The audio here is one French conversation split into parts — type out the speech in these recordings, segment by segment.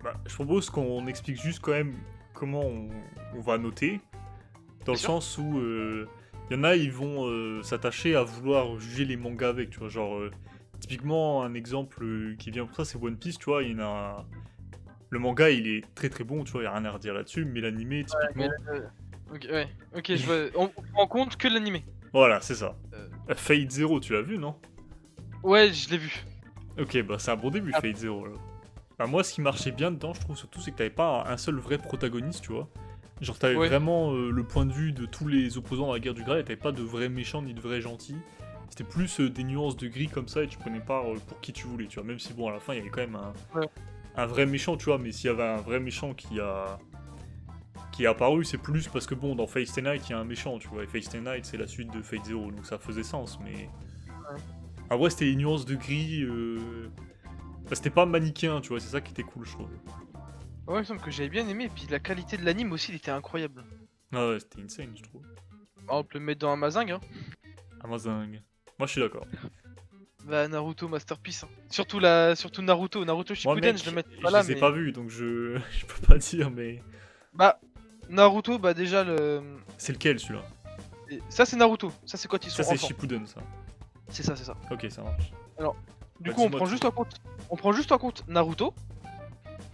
Bah, je propose qu'on explique juste quand même comment on va noter, dans Bien le sûr. sens où y en a, ils vont s'attacher à vouloir juger les mangas avec, tu vois. Genre, typiquement, un exemple qui vient pour ça, c'est One Piece, tu vois. Le manga, il est très très bon, tu vois, y a rien à redire là-dessus, mais l'animé, Ouais, mais typiquement, OK, ouais. OK, je vois. On prend en compte que l'animé. voilà, c'est ça. Heu, Fate Zero, tu l'as vu, non? ouais, je l'ai vu. Ok, bah c'est un bon début, Ap Fate Zero, là. Bah, moi, ce qui marchait bien dedans, je trouve surtout, c'est que t'avais pas un seul vrai protagoniste, tu vois. Genre, t'avais Ouais. vraiment le point de vue de tous les opposants dans la guerre du Graal, et t'avais pas de vrais méchants ni de vrais gentils. C'était plus des nuances de gris comme ça, et tu prenais pas pour qui tu voulais, tu vois. Même si, bon, à la fin, il y avait quand même Ouais. un vrai méchant, tu vois, mais s'il y avait un vrai méchant qui est apparu, c'est plus parce que, bon, dans Fate Stay Night, il y a un méchant, tu vois. Et Fate Stay Night, c'est la suite de Fate Zero, donc ça faisait sens, mais. Ouais. En vrai, c'était les nuances de gris. Bah, c'était pas manichéen, tu vois, c'est ça qui était cool, je trouve. Ouais, il me semble que j'avais bien aimé et puis la qualité de l'anime aussi, il était incroyable. Ah ouais, c'était insane, je trouve. Par exemple, le mettre dans Amazon, hein. Amazing. Moi, je suis d'accord. Bah, Naruto Masterpiece, hein. Surtout Naruto Moi, Shippuden, je le mec, mettrais pas je là, les ai pas mais vus, donc je je peux pas dire, mais bah, Naruto, bah, déjà c'est lequel celui-là? ça c'est Naruto, ça c'est quand ils Ça, sont c'est enfants. Shippuden, ça. C'est ça, c'est ça. Ok, ça marche. Alors, du Bah, coup, dis-moi tout. on prend juste en compte Naruto.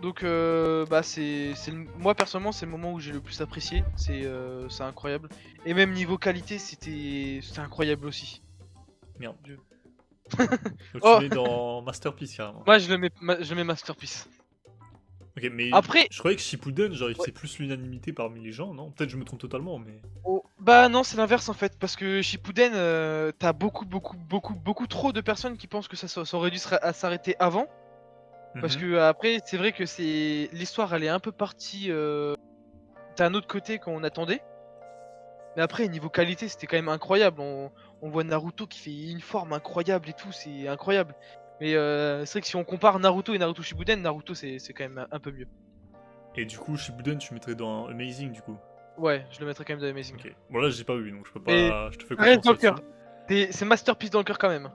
Donc, bah, moi personnellement, c'est le moment où j'ai le plus apprécié. C'est incroyable. Et même niveau qualité, c'était incroyable aussi. Merde. Dieu. Donc, tu Oh, mets dans Masterpiece carrément. moi je le mets Masterpiece. Ok, mais Après, je croyais que Shippuden, genre, ouais, c'est plus l'unanimité parmi les gens, non? Peut-être que je me trompe totalement, mais. oh, bah non, c'est l'inverse en fait, parce que Shippuden, t'as beaucoup trop de personnes qui pensent que ça aurait dû s'arrêter avant. Parce Mhm. que après, c'est vrai que l'histoire, elle est un peu partie d'un autre côté qu'on attendait. Mais après, niveau qualité, c'était quand même incroyable. On voit Naruto qui fait une forme incroyable et tout, c'est incroyable. Mais c'est vrai que si on compare Naruto et Naruto Shippuden, Naruto c'est quand même un peu mieux. Et du coup, Shippuden, tu mettrais dans Amazing, du coup. Ouais, je le mettrais quand même dans Amazing. Ok. Bon, là, j'ai pas vu, donc je peux Mais pas. Je te fais ça reste confiance dans le cœur. là-dessus. C'est masterpiece dans le cœur quand même.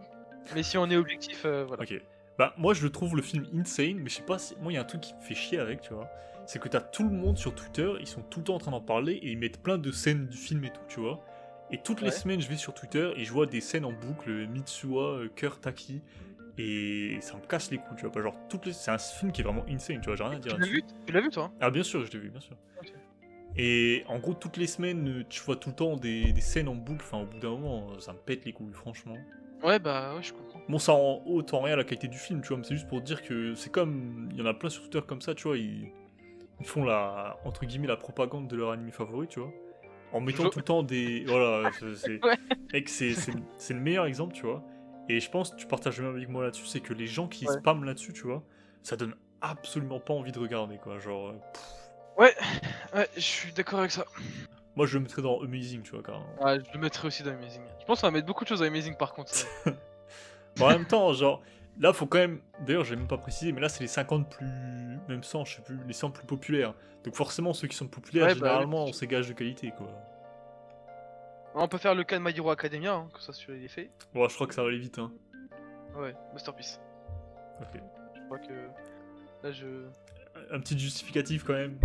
Mais si on est objectif, voilà. Ok. Bah, moi, je trouve le film insane, mais je sais pas si. Moi, il y a un truc qui me fait chier avec, tu vois. C'est que t'as tout le monde sur Twitter, ils sont tout le temps en train d'en parler et ils mettent plein de scènes du film et tout, tu vois. Et toutes les Ouais. semaines, je vais sur Twitter et je vois des scènes en boucle, Mitsuha, Cœur Taki, et ça me casse les couilles, tu vois. Pas genre, c'est un film qui est vraiment insane, tu vois, j'ai rien à dire Tu l'as vu? là-dessus. Tu l'as vu toi? Ah, bien sûr, je l'ai vu, bien sûr. Ok. Et en gros, toutes les semaines, tu vois tout le temps des scènes en boucle, enfin, au bout d'un moment, ça me pète les couilles, franchement. Ouais, bah ouais, je comprends. Bon, ça en autant rien à la qualité du film, tu vois, mais c'est juste pour dire que c'est comme. Il y en a plein sur Twitter comme ça, tu vois, ils font la. Entre guillemets, la propagande de leur anime favori, tu vois. En mettant Jo- tout le temps des. Voilà, c'est. Ouais. Mec, c'est le meilleur exemple, tu vois. Et je pense que tu partages même avec moi là-dessus, c'est que les gens qui Ouais. spamment là-dessus, tu vois, ça donne absolument pas envie de regarder, quoi. Genre. Ouais, ouais, je suis d'accord avec ça. Moi, je le mettrais dans Amazing, tu vois, carrément. Ouais, je le mettrais aussi dans Amazing. Je pense qu'on va mettre beaucoup de choses dans Amazing par contre. Mais en même temps, genre, là, faut quand même. D'ailleurs, j'ai même pas précisé, mais là, c'est les 50 plus. Même 100, je sais plus, les 100 plus populaires. Donc, forcément, ceux qui sont populaires, Ouais, bah oui, généralement, bien on sûr. s'égage de qualité, quoi. On peut faire le cas de My Hero Academia, hein, que ça sur les faits. Bon, je crois que ça va aller vite, hein. Ouais, Masterpiece. Ok. Je crois que là je. Un petit justificatif, quand même.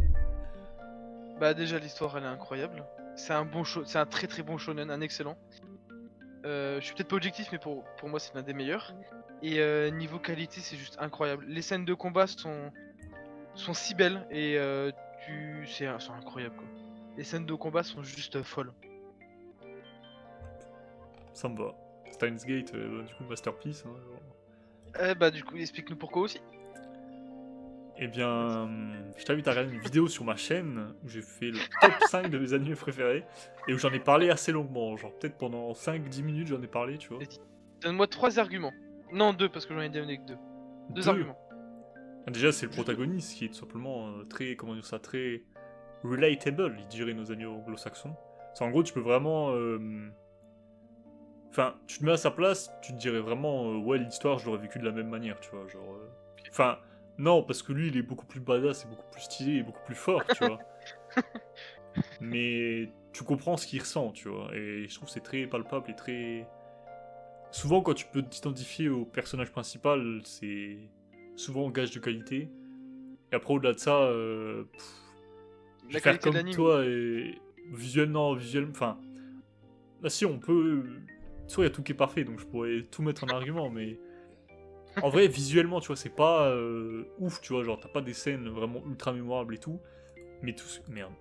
Bah déjà l'histoire elle est incroyable. C'est un très très bon shonen, un excellent. Je suis peut-être pas objectif mais pour moi c'est l'un des meilleurs. Et niveau qualité c'est juste incroyable. Les scènes de combat sont si belles et c'est incroyable quoi. Les scènes de combat sont juste folles. Ça me va. Steins Gate, du coup, Masterpiece, hein, genre. Bah du coup explique-nous pourquoi aussi. Eh Vas-y. bien, je t'invite à regarder une vidéo sur ma chaîne où j'ai fait le top 5 de mes animés préférés et où j'en ai parlé assez longuement. Genre, peut-être pendant 5-10 minutes, j'en ai parlé, tu vois. Vas-y. Donne-moi trois arguments. Non deux parce que j'en ai donné que deux. Deux Deux. arguments. Déjà, c'est le Juste deux. protagoniste qui est tout simplement très, comment dire ça, très relatable, il dirait nos amis anglo-saxons. C'est en gros, tu peux vraiment. Enfin, tu te mets à sa place, tu te dirais vraiment, ouais, l'histoire, je l'aurais vécu de la même manière, tu vois. Genre. Enfin, non, parce que lui, il est beaucoup plus badass, et beaucoup plus stylé, et beaucoup plus fort, tu vois. Mais tu comprends ce qu'il ressent, tu vois. Et je trouve que c'est très palpable et très. Souvent, quand tu peux t'identifier au personnage principal, c'est souvent gage de qualité. Et après, au-delà de ça, je La vais faire qualité de comme l'anime. toi et visuellement, enfin, là si on peut, soit il y a tout qui est parfait, donc je pourrais tout mettre en argument, mais en vrai, visuellement, tu vois, c'est pas ouf, tu vois, genre t'as pas des scènes vraiment ultra mémorables et tout, mais merde,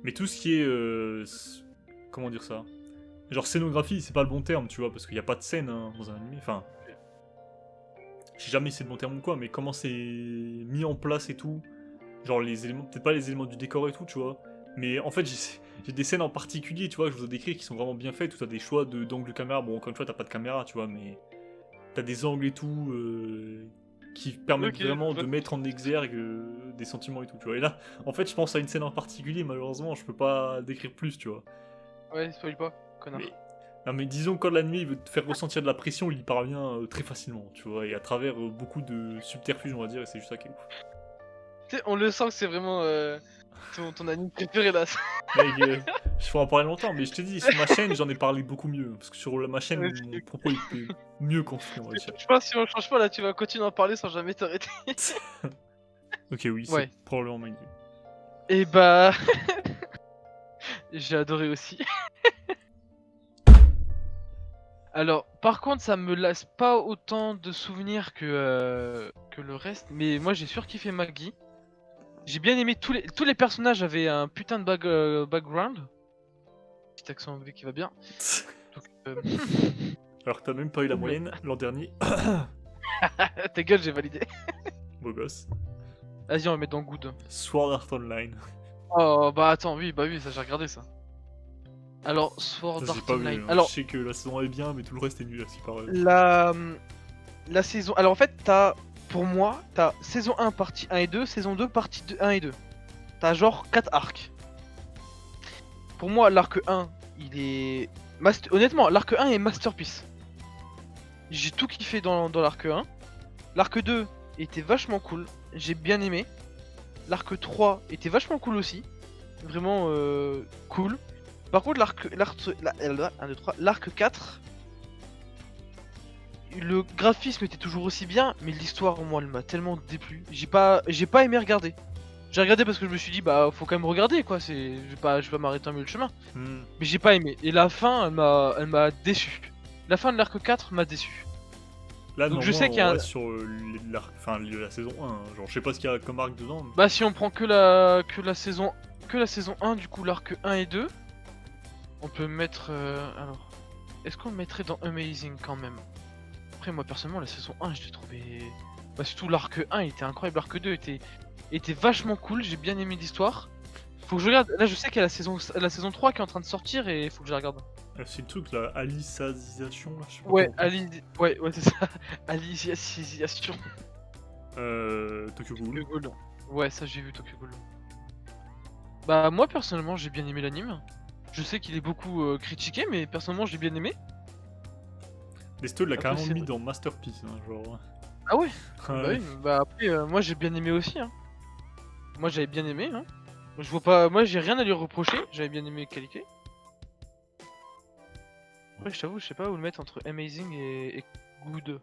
mais tout ce qui est, comment dire ça, genre scénographie, c'est pas le bon terme, tu vois, parce qu'il y a pas de scène hein, dans un anime, enfin, je sais jamais si c'est le bon terme ou quoi, mais comment c'est mis en place et tout. Genre les éléments, peut-être pas les éléments du décor et tout, tu vois. Mais en fait, j'ai des scènes en particulier, tu vois, que je vous ai décrit qui sont vraiment bien faites, où t'as des choix d'angle caméra. Bon, encore une fois, t'as pas de caméra, tu vois, mais t'as des angles et tout qui permettent Ok, je vraiment vois de ce que mettre tu en veux dire. exergue des sentiments et tout, tu vois. Et là, en fait, je pense à une scène en particulier, malheureusement, je peux pas décrire plus, tu vois. Ouais, spoil pas, Mais connard. non, mais disons quand l'anime il veut te faire ressentir de la pression, il y parvient très facilement, tu vois, et à travers beaucoup de subterfuges, on va dire, et c'est juste ça qui est ouf. Tu sais, on le sent que c'est vraiment ton anime préféré là. Mec, je pourrais en parler longtemps, mais je te dis, sur ma chaîne, j'en ai parlé beaucoup mieux. Parce que sur ma chaîne, mon Ok. propos était mieux construit, on va dire. Je pense que si on change pas là, tu vas continuer à en parler sans jamais t'arrêter. Ok, oui, c'est Ouais. probablement ma idée. Et bah, j'ai adoré aussi. Alors, par contre, ça me laisse pas autant de souvenirs que le reste, mais moi j'ai surkiffé Maggie. J'ai bien aimé tous les personnages avaient un putain de background. Petit accent anglais qui va bien. Donc, Alors que t'as même pas eu la moyenne l'an dernier. ta gueule, j'ai validé. Beau gosse. Vas-y, on va mettre dans Good. Sword Art Online. Oh, bah attends, oui, ça j'ai regardé ça. Alors, Ça, Sword j'ai Art pas vu. Online. Hein. Je Alors, sais que la saison est bien, mais tout le reste est nul à ce qui paraît. la, la saison. Alors, en fait, pour moi, t'as saison 1 partie 1 et 2, saison 2 partie 1 et 2. T'as genre 4 arcs. Pour moi, l'arc 1, il est. Honnêtement, l'arc 1 est masterpiece. J'ai tout kiffé dans l'arc 1. L'arc 2 était vachement cool. J'ai bien aimé. L'arc 3 était vachement cool aussi. Vraiment cool. Par contre, l'arc 4, le graphisme était toujours aussi bien, mais l'histoire, moi, elle m'a tellement déplu. J'ai pas aimé regarder. J'ai regardé parce que je me suis dit, bah, faut quand même regarder, quoi. Je vais pas m'arrêter en milieu de chemin. Hmm. Mais j'ai pas aimé. Et la fin, elle m'a déçu. La fin de l'arc 4 m'a déçu. Là, Donc je normalement, sais qu'il y on a un... reste sur la saison 1. Hein. Genre, je sais pas ce qu'il y a comme arc dedans. Mais... Bah, si on prend que la saison 1, du coup, l'arc 1 et 2, on peut mettre... alors, est-ce qu'on le mettrait dans Amazing quand même? Après, moi, personnellement, la saison 1, je l'ai trouvé... Bah, surtout l'arc 1, il était incroyable. L'arc 2 était vachement cool. J'ai bien aimé l'histoire. Faut que je regarde. Là, je sais qu'il y a la saison 3 qui est en train de sortir et faut que je la regarde. C'est le truc, la alicisation, là, je sais pas Ouais, comment. ouais, c'est ça. Aliciation. Tokyo Tokyo Ghoul. Ghoul. Ouais, ça, j'ai vu Tokyo Ghoul. Bah, moi, personnellement, j'ai bien aimé l'anime. Je sais qu'il est beaucoup critiqué, mais personnellement, j'ai bien aimé. Desto l'a Après, carrément c'est mis vrai. dans Masterpiece, hein, genre. Ah ouais? Bah Ouais. oui, bah après, moi, j'ai bien aimé aussi, hein. Moi, j'avais bien aimé, hein. Je vois pas... Moi, j'ai rien à lui reprocher. J'avais bien aimé qualité. Après, je t'avoue, je sais pas où le mettre entre Amazing et Good.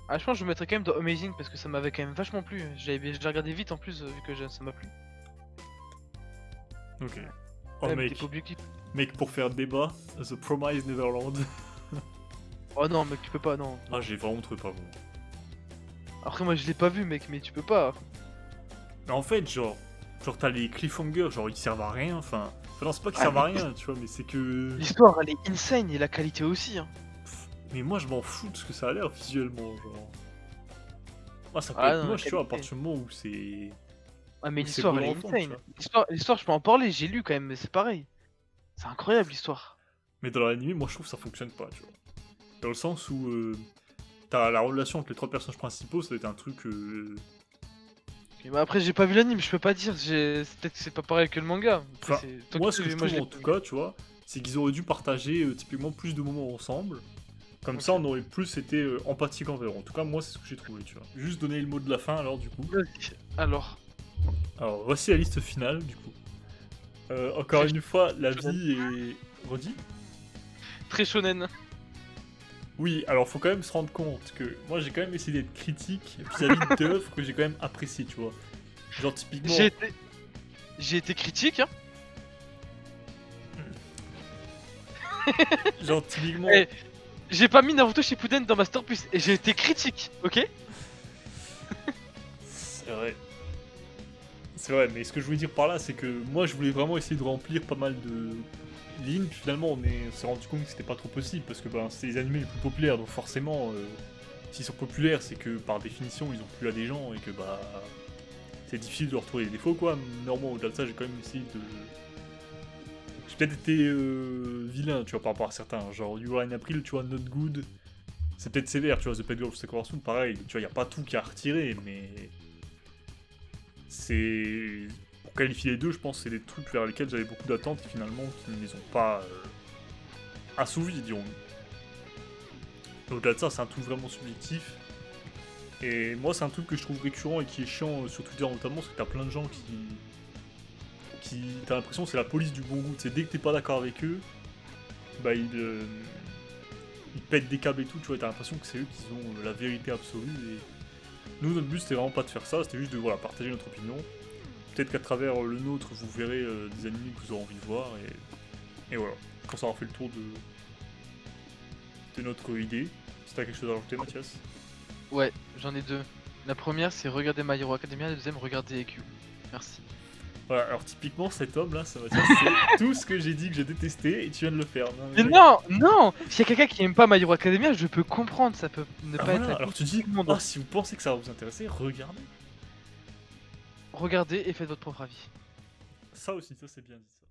Ah, je pense que je le mettrais quand même dans Amazing parce que ça m'avait quand même vachement plu. Je l'ai regardé vite en plus, vu que ça m'a plu. Ok. Oh Ouais, mais t'es mec, pas objectif. mec pour faire débat, The Promised Neverland. Oh non, mec, tu peux pas, non. Ah j'ai vraiment trouvé pas bon. Après, moi, je l'ai pas vu, mec, mais tu peux pas. Mais en fait genre t'as les cliffhangers, genre ils servent à rien, enfin non c'est pas qu'ils Ah, servent à mais rien, tu vois, mais c'est que... l'histoire, elle est insane et la qualité aussi, hein. Mais moi je m'en fous de ce que ça a l'air visuellement, genre... Moi ça peut Ah être non, la moche, tu vois, à qualité. partir du moment où c'est... Ah, mais où c'est l'histoire, bon elle est d'entendre, tu insane. vois. L'histoire, je peux en parler, j'ai lu quand même, mais c'est pareil. C'est incroyable, l'histoire. Mais dans l'anime, moi je trouve que ça fonctionne pas, tu vois. Dans le sens où t'as la relation entre les trois personnages principaux, ça va être un truc... Ok, bah après, j'ai pas vu l'anime, je peux pas dire. Peut-être que c'est pas pareil que le manga. Après, Enfin, Toi moi qui ce l'as que vu, je moi, je trouve l'ai en pas tout vu. cas, tu vois, c'est qu'ils auraient dû partager typiquement plus de moments ensemble. Comme ça, Ok. on aurait plus été empathique envers eux. En tout cas, moi, c'est ce que j'ai trouvé, tu vois. Juste donner le mot de la fin, alors, du coup. Vas-y. Alors, Alors, voici la liste finale, du coup. Encore très, une fois, la shonen. vie est... Redit. Très shonen. Oui, alors faut quand même se rendre compte que moi j'ai quand même essayé d'être critique vis-à-vis d'œuvres que j'ai quand même appréciées, tu vois. Genre typiquement, J'ai été... J'ai été critique, hein. genre typiquement, Eh, j'ai pas mis Naruto Shippuden dans Masterpiece et j'ai été critique, ok? c'est vrai. C'est vrai, mais ce que je voulais dire par là, c'est que moi je voulais vraiment essayer de remplir pas mal de lignes, puis finalement on s'est rendu compte que c'était pas trop possible, parce que ben, c'est les animés les plus populaires, donc forcément, s'ils sont populaires, c'est que par définition ils ont plu à des gens, et que bah c'est difficile de retrouver les défauts quoi. Normalement au-delà de ça j'ai quand même essayé de... J'ai peut-être été vilain, tu vois, par rapport à certains, genre You Are in April, tu vois, Not Good, c'est peut-être sévère, tu vois, The Pet Girl of Sakura Soon, pareil, tu vois, y a pas tout qui a retiré, mais... C'est... Pour qualifier les deux, je pense que c'est des trucs vers lesquels j'avais beaucoup d'attentes et finalement qui ne les ont pas assouvis, dirons-nous. Au-delà de ça, c'est un truc vraiment subjectif. Et moi, c'est un truc que je trouve récurrent et qui est chiant sur Twitter notamment, c'est que t'as plein de gens qui t'as l'impression que c'est la police du bon goût. C'est dès que t'es pas d'accord avec eux, bah ils pètent des câbles et tout, tu vois, t'as l'impression que c'est eux qui ont la vérité absolue. Et nous, notre but, c'était vraiment pas de faire ça, c'était juste de voilà, partager notre opinion. Peut-être qu'à travers le nôtre, vous verrez des animés que vous aurez envie de voir, et voilà. Quand ça aura fait le tour de notre idée. Si t'as quelque chose à rajouter, Mathias? Ouais, j'en ai deux. La première, c'est regarder My Hero Academia, la deuxième, regarder EQ. Merci. Voilà, alors typiquement, cet homme là, ça Mathias, c'est tout ce que j'ai dit que j'ai détesté, et tu viens de le faire. Non, Mais non, non! S'il y a quelqu'un qui aime pas My Hero Academia, je peux comprendre, ça peut ne Ah pas être voilà, la alors vie tu de dis, tout le monde. ah si vous pensez que ça va vous intéresser, regardez. Regardez et faites votre propre avis. Ça aussi, ça c'est bien dit ça.